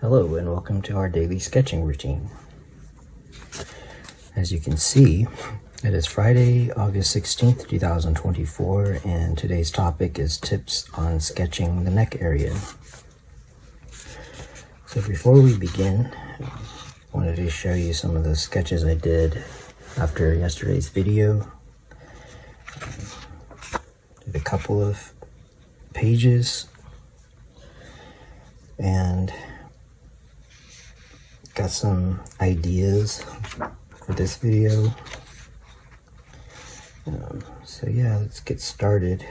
Hello and welcome to our daily sketching routine. As you can see, it is Friday, August 16th, 2024, and today's topic is tips on sketching the neck area. So before we begin, I wanted to show you some of the sketches I did after yesterday's video. Did a couple of pages and got some ideas for this video. So yeah, let's get started.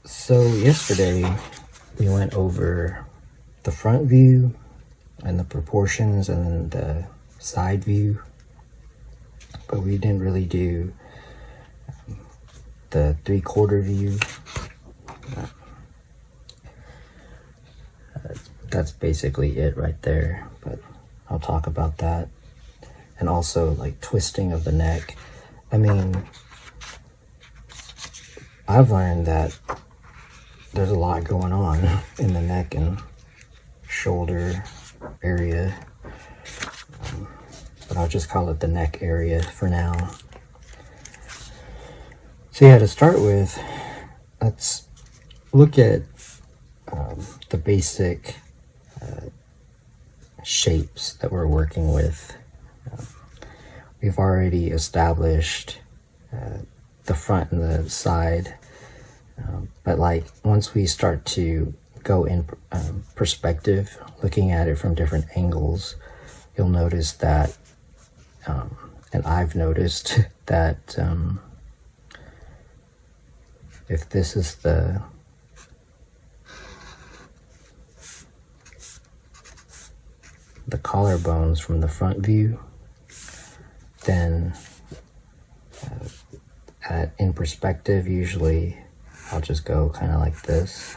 So yesterday we went over the front view and the proportions and then the side view, but we didn't really do the 3/4 view. That's basically it right there, but I'll talk about that. And also like twisting of the neck. I mean, I've learned that there's a lot going on in the neck and shoulder area, but I'll just call it the neck area for now. So yeah, to start with, let's look at the basic shapes that we're working with. We've already established the front and the side, but like once we start to go in perspective, looking at it from different angles, you'll notice that, and I've noticed that if this is the collarbones from the front view, then in perspective, usually I'll just go kind of like this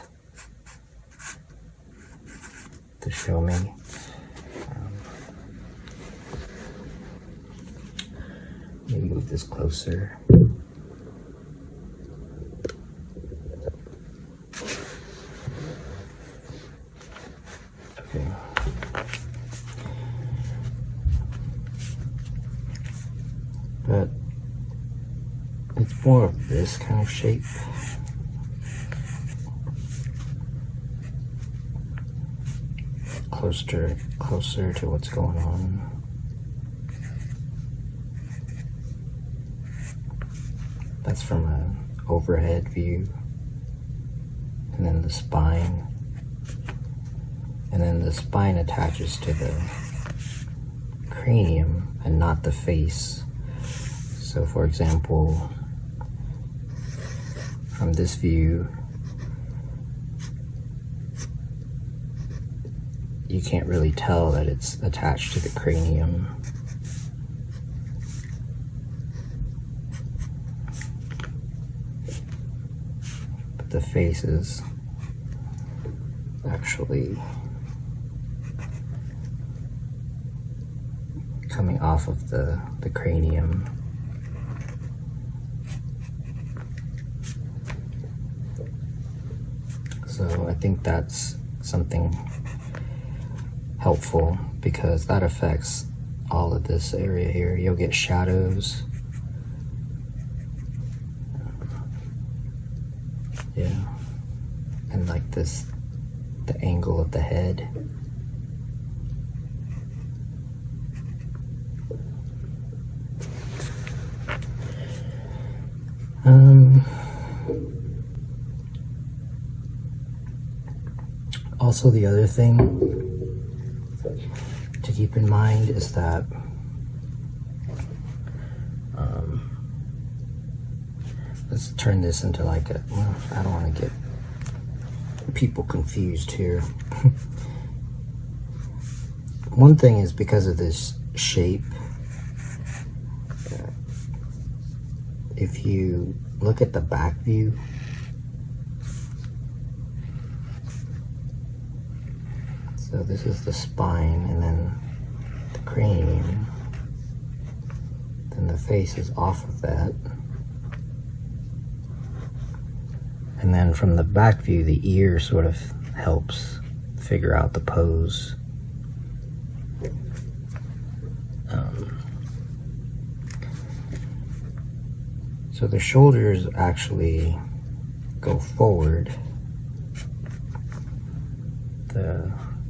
to show me. Let me move this closer. Okay. But it's more of this kind of shape. Closer to what's going on. That's from an overhead view. And then the spine. And then the spine attaches to the cranium and not the face. So for example, from this view, you can't really tell that it's attached to the cranium. But the face is actually coming off of the cranium. So I think that's something helpful because that affects all of this area here. You'll get shadows. Yeah. And like this, the angle of the head. Also, the other thing to keep in mind is that let's turn this into like a, well, I don't want to get people confused here. One thing is because of this shape, if you look at the back view, so this is the spine and then the cranium, then the face is off of that. And then from the back view, the ear sort of helps figure out the pose. So the shoulders actually go forward.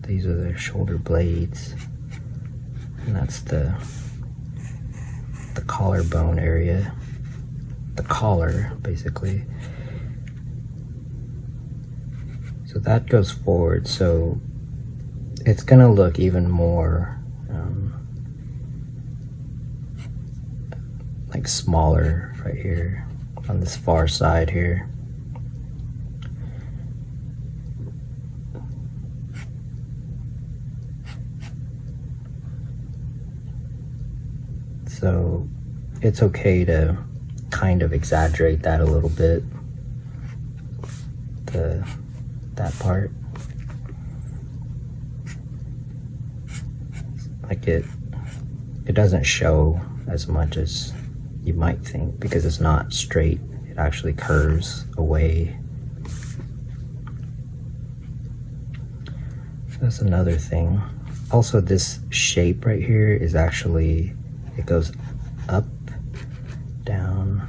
These are the shoulder blades, and that's the collarbone area, the collar basically. So that goes forward, so it's gonna look even more like smaller right here on this far side here. So it's okay to kind of exaggerate that a little bit, that part. Like it doesn't show as much as you might think because it's not straight. It actually curves away. So that's another thing. Also, this shape right here is actually, it goes up, down,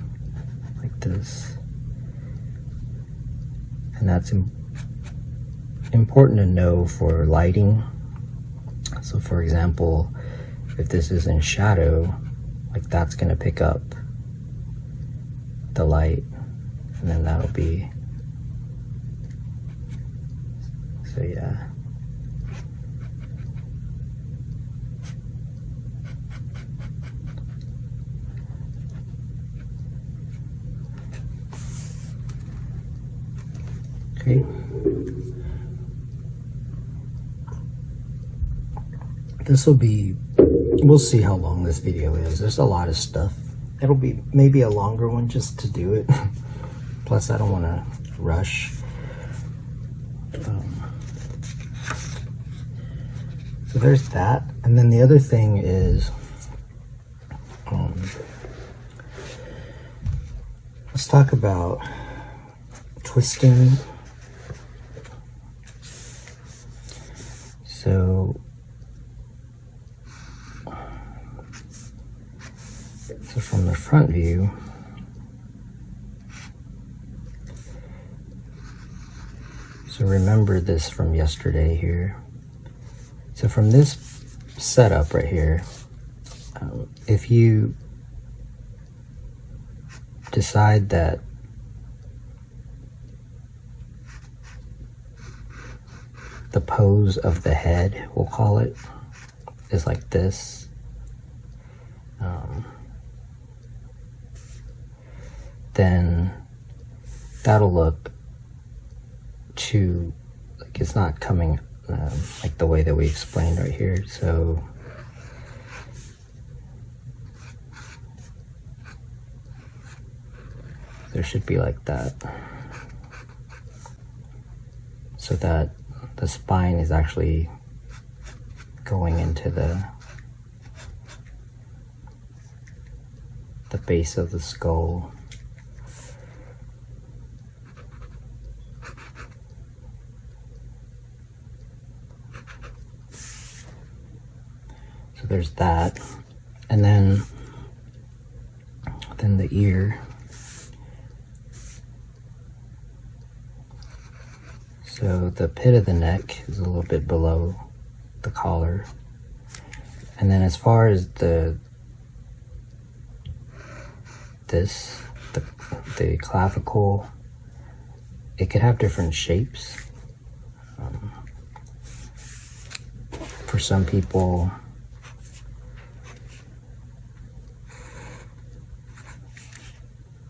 like this. And that's important to know for lighting. So for example, if this is in shadow, like that's gonna pick up the light, and then that'll be, so yeah. Okay. This will be, we'll see how long this video is. There's a lot of stuff. It'll be maybe a longer one just to do it. Plus, I don't want to rush. So there's that. And then the other thing is, let's talk about twisting. So from the front view, so remember this from yesterday here. So from this setup right here, if you decide that the pose of the head, we'll call it, is like this, then that'll look too, like it's not coming like the way that we explained right here. So there should be like that, so that the spine is actually going into the base of the skull. So there's that, and then the ear. So the pit of the neck is a little bit below the collar, and then as far as the clavicle, it could have different shapes. For some people,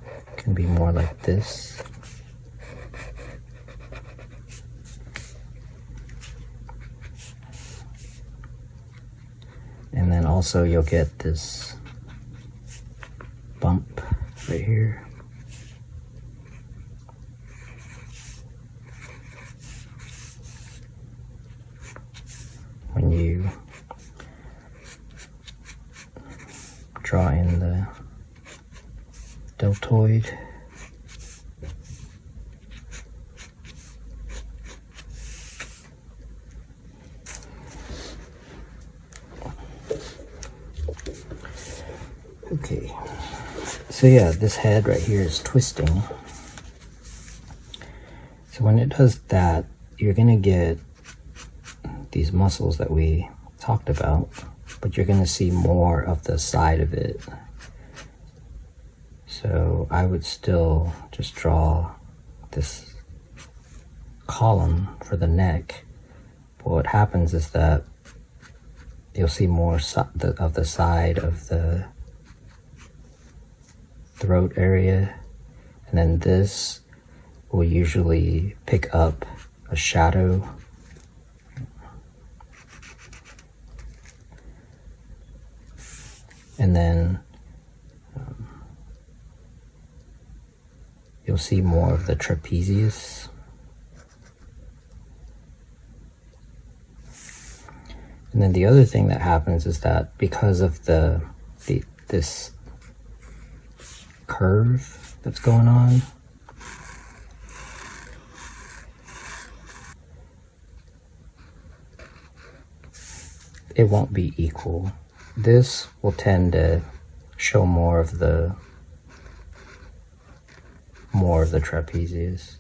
it can be more like this. And then also you'll get this bump right here. When you draw in the deltoid. Okay, so yeah, this head right here is twisting. So when it does that, you're gonna get these muscles that we talked about, but you're gonna see more of the side of it. So I would still just draw this column for the neck. But what happens is that you'll see more of the side of the throat area, and then this will usually pick up a shadow. And then you'll see more of the trapezius. And then the other thing that happens is that because of this curve that's going on, it won't be equal. This will tend to show more of the trapezius,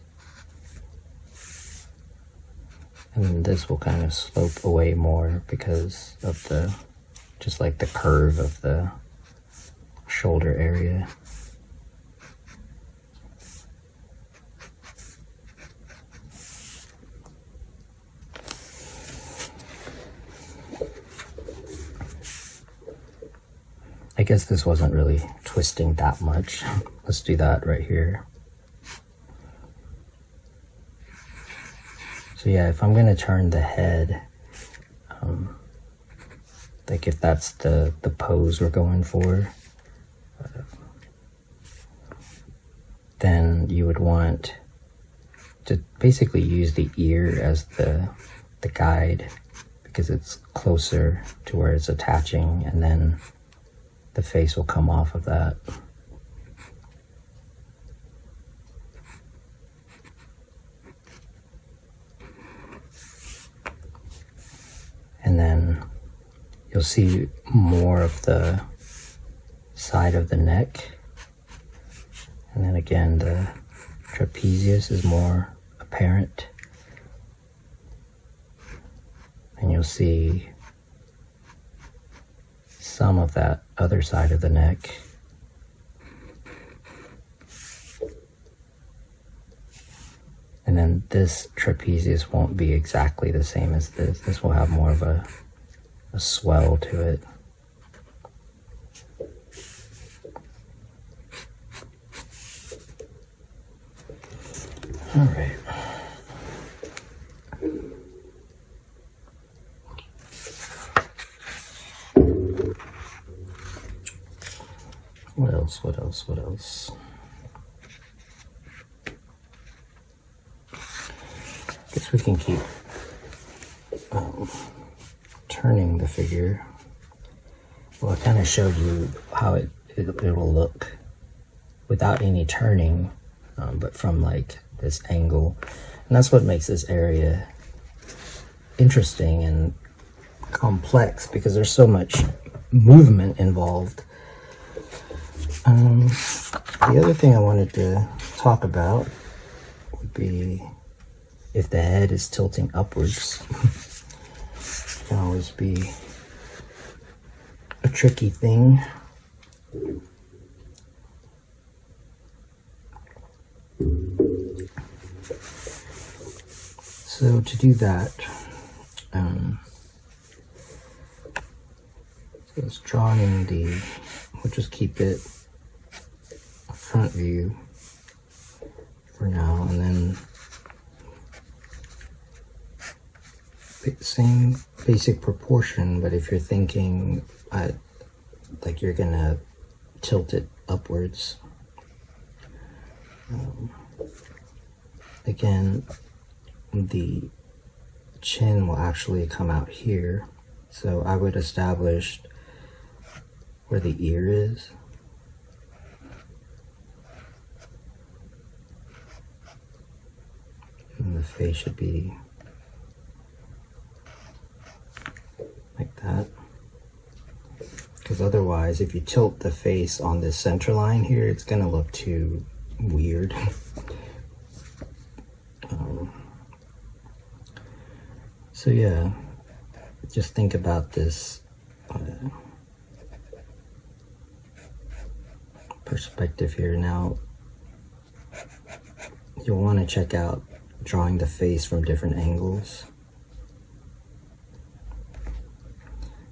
and this will kind of slope away more because of just like the curve of the shoulder area. I guess this wasn't really twisting that much. Let's do that right here. So yeah, if I'm gonna turn the head, like if that's the pose we're going for, then you would want to basically use the ear as the guide, because it's closer to where it's attaching, and then the face will come off of that. And then you'll see more of the side of the neck. And then again, the trapezius is more apparent. And you'll see some of that other side of the neck. And then this trapezius won't be exactly the same as this. This will have more of a swell to it. All right. What else? What else? What else? Guess we can keep turning the figure. Well, I kind of showed you how it will look without any turning, but from like this angle. And that's what makes this area interesting and complex, because there's so much movement involved. The other thing I wanted to talk about would be if the head is tilting upwards. It can always be a tricky thing. So to do that, so it's drawn in we'll just keep it front view for now, and then same basic proportion, but if you're thinking like you're gonna tilt it upwards, again, the chin will actually come out here, so I would establish where the ear is. And the face should be like that, because otherwise if you tilt the face on this center line here, it's gonna look too weird. So yeah, just think about this perspective here. Now you'll want to check out drawing the face from different angles.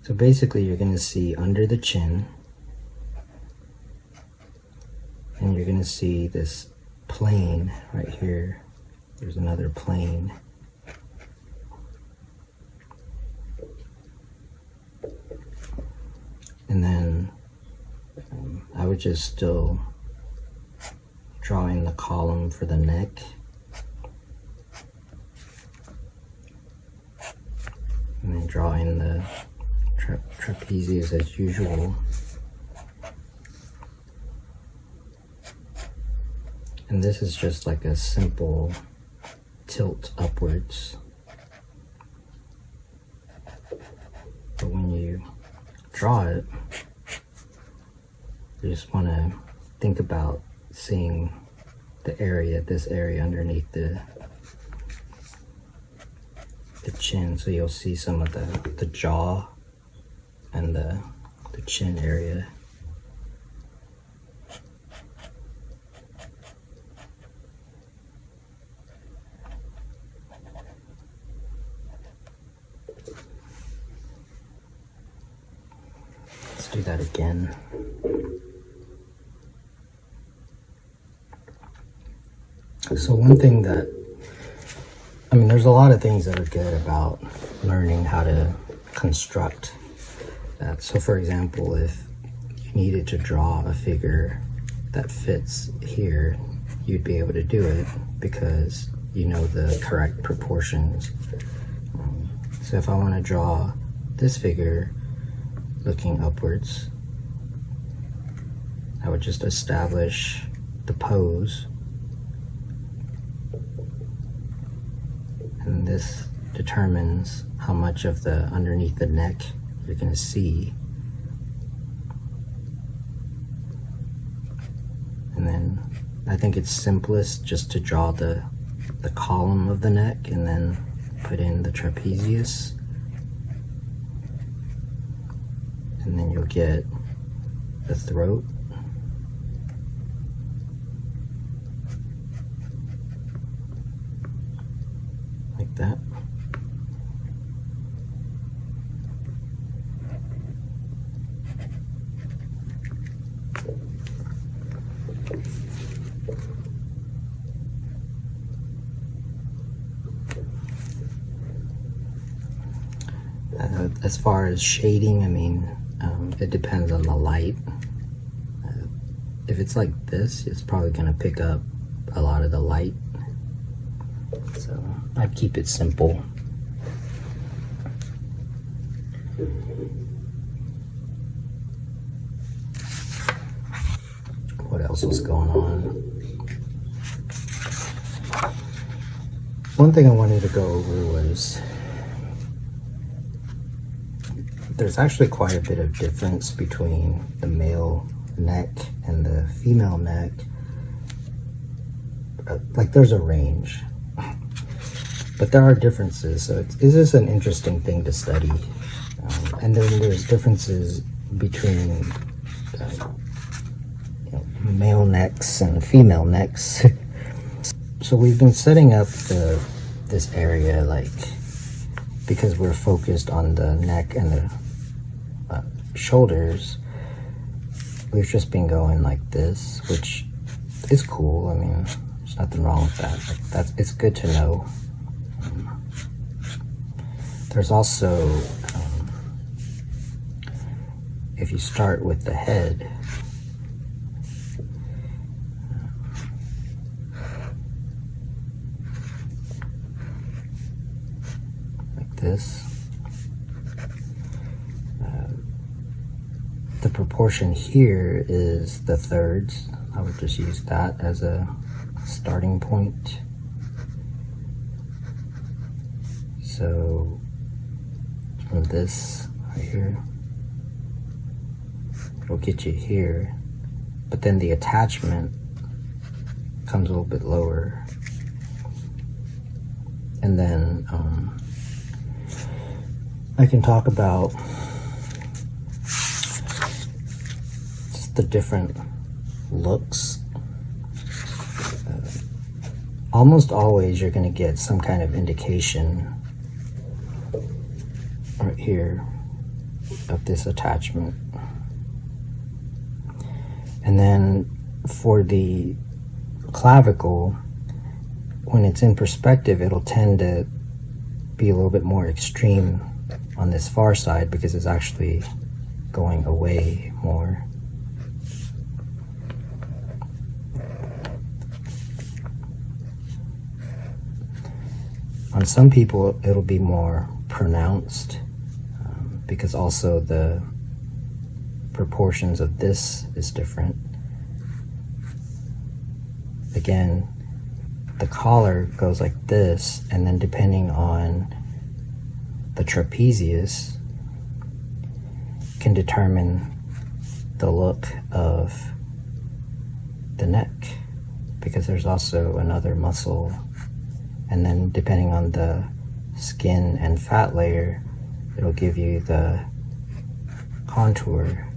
So basically you're going to see under the chin, and you're going to see this plane right here. There's another plane. And then I would just still draw in the column for the neck. And then draw in the trapezius as usual. And this is just like a simple tilt upwards. But when you draw it, you just want to think about seeing the area, this area underneath the chin. So you'll see some of the jaw and the chin area. Let's do that again. So one thing that, I mean, there's a lot of things that are good about learning how to construct that. So for example, if you needed to draw a figure that fits here, you'd be able to do it because you know the correct proportions. So if I want to draw this figure looking upwards, I would just establish the pose. And this determines how much of the underneath the neck you're going to see. And then I think it's simplest just to draw the column of the neck and then put in the trapezius. And then you'll get the throat. Like that. As far as shading, I mean, it depends on the light. If it's like this, it's probably going to pick up a lot of the light. So I'd keep it simple. What else was going on? One thing I wanted to go over was there's actually quite a bit of difference between the male neck and the female neck. Like there's a range, but there are differences. So this is an interesting thing to study. And then there's differences between male necks and female necks. So we've been setting up this area because we're focused on the neck and the shoulders. We've just been going like this, which is cool. I mean, there's nothing wrong with that. It's good to know. There's also, if you start with the head, like this, the proportion here is the thirds. I would just use that as a starting point. So from this right here, it'll get you here, but then the attachment comes a little bit lower. And then I can talk about just the different looks. Almost always you're going to get some kind of indication right here of this attachment. And then for the clavicle, when it's in perspective, it'll tend to be a little bit more extreme on this far side because it's actually going away more. On some people, it'll be more pronounced because also the proportions of this is different. Again, the collar goes like this, and then depending on the trapezius can determine the look of the neck, because there's also another muscle. And then depending on the skin and fat layer, it'll give you the contour.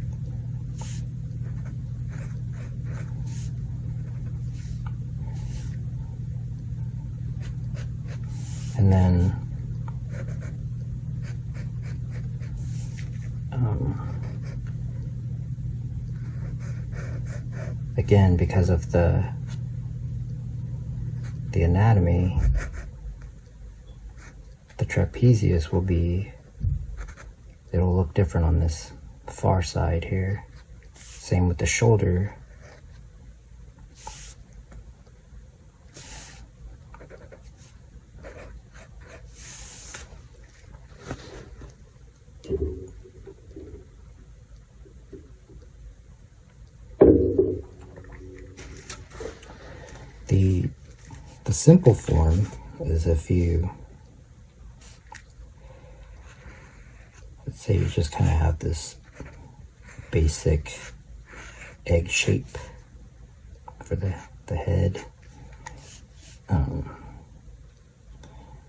And then again, because of the anatomy, the trapezius will be, it'll look different on this far side here. Same with the shoulder. The simple form is if you, let's say you just kind of have this basic egg shape for the head.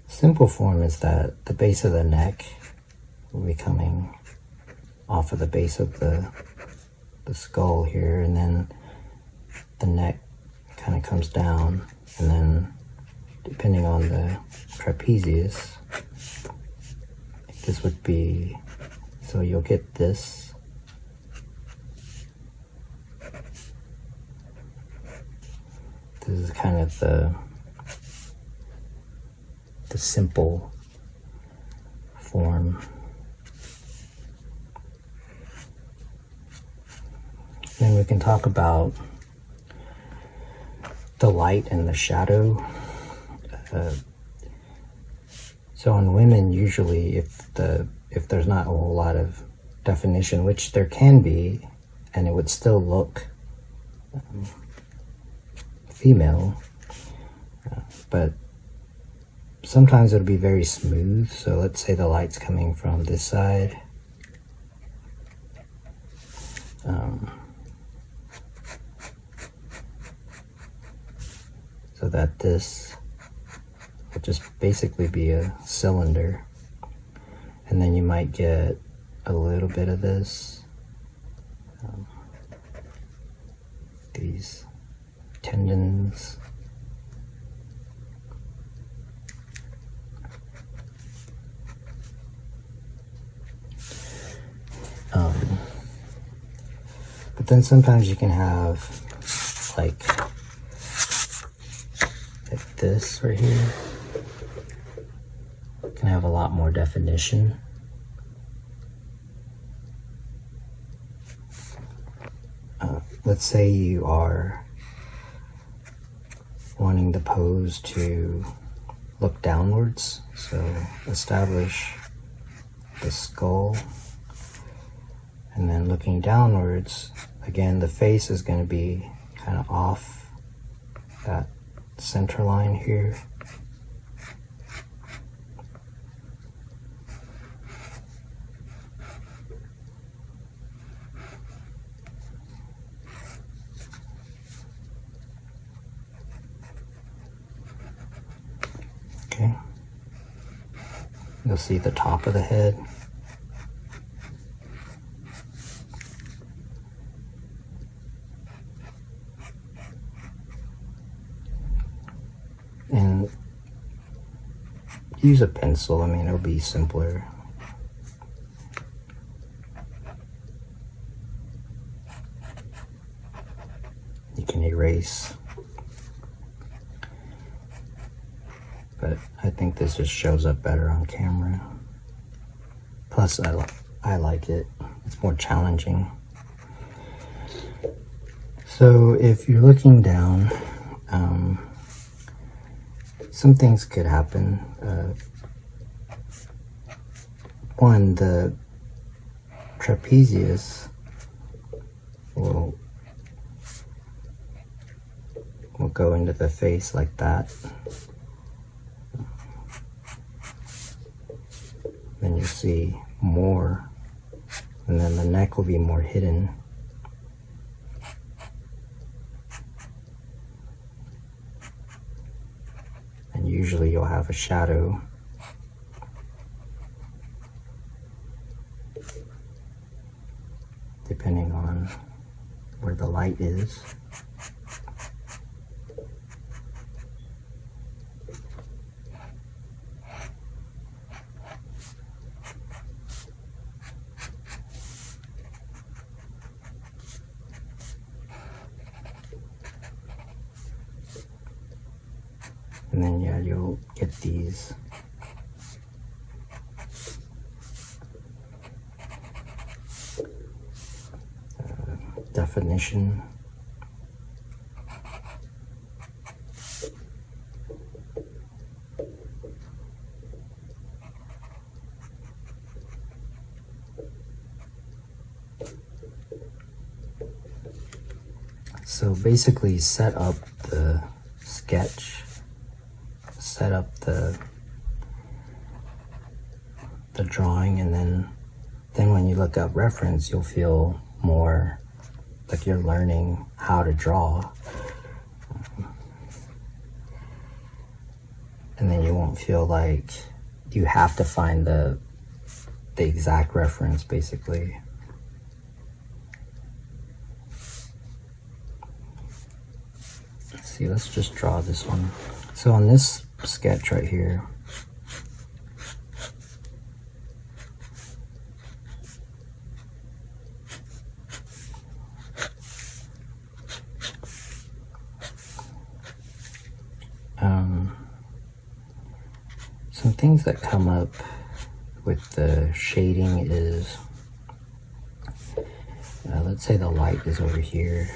Simple form is that the base of the neck will be coming off of the base of the skull here, and then the neck kind of comes down, and then depending on the trapezius, this would be, so you'll get this. This is kind of the simple form. Then we can talk about the light and the shadow. So in women, usually if there's not a whole lot of definition, which there can be, and it would still look female, but sometimes it'll be very smooth. So let's say the light's coming from this side. So that this will just basically be a cylinder, and then you might get a little bit of this, these tendons. But then sometimes you can have like this right here, can have a lot more definition. Let's say you are wanting the pose to look downwards, so establish the skull, and then looking downwards, again the face is going to be kind of off that center line here. you'll see the top of the head. And use a pencil, I mean, it'll be simpler. You can erase. But I think this just shows up better on camera. Plus, I like it. It's more challenging. So if you're looking down, some things could happen. One, the trapezius will go into the face like that. Then you see more, and then the neck will be more hidden. And usually you'll have a shadow. Depending on where the light is. And then yeah, you'll get these definition. So basically set up the sketch, set up the drawing, and then when you look up reference, you'll feel more like you're learning how to draw. And then you won't feel like you have to find the exact reference, basically. Let's see, let's just draw this one. So on this sketch right here, some things that come up with the shading is, let's say the light is over here.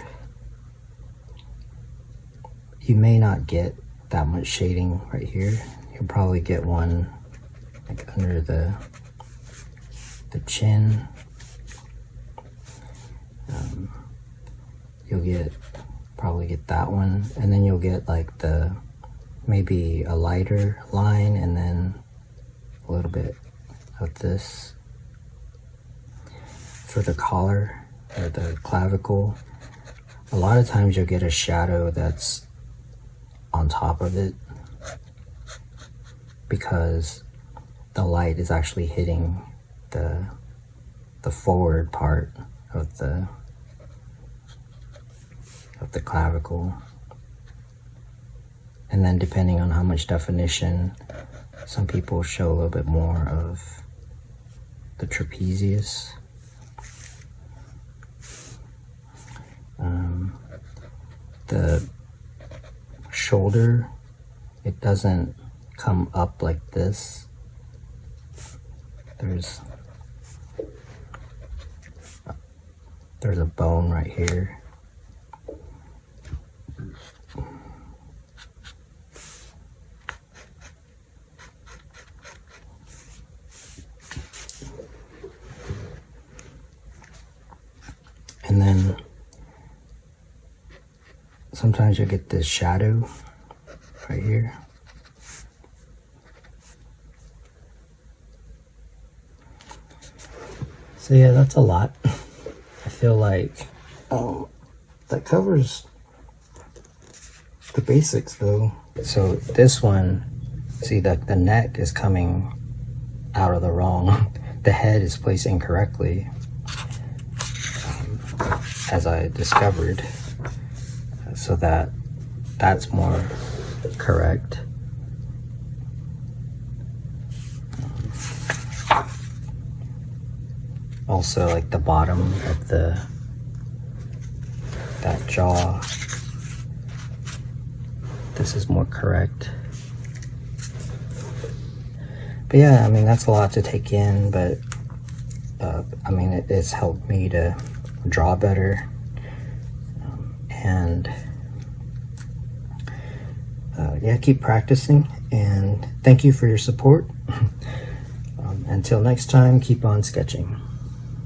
You may not get that much shading right here. You'll probably get one like under the chin. You'll probably get that one, and then you'll get like maybe a lighter line, and then a little bit of this for the collar or the clavicle. A lot of times you'll get a shadow that's on top of it because the light is actually hitting the forward part of the clavicle. And then depending on how much definition, some people show a little bit more of the trapezius. The shoulder, it doesn't come up like this. There's a bone right here. And then sometimes you get this shadow right here. So yeah, that's a lot. I feel like that covers the basics though. So this one, see that the neck is coming out of the wrong. The head is placed incorrectly, as I discovered, so that's more correct. Also, like the bottom of that jaw, this is more correct. But yeah, I mean, that's a lot to take in, but I mean, it's helped me to draw better, and yeah, keep practicing, and thank you for your support. Until next time, keep on sketching.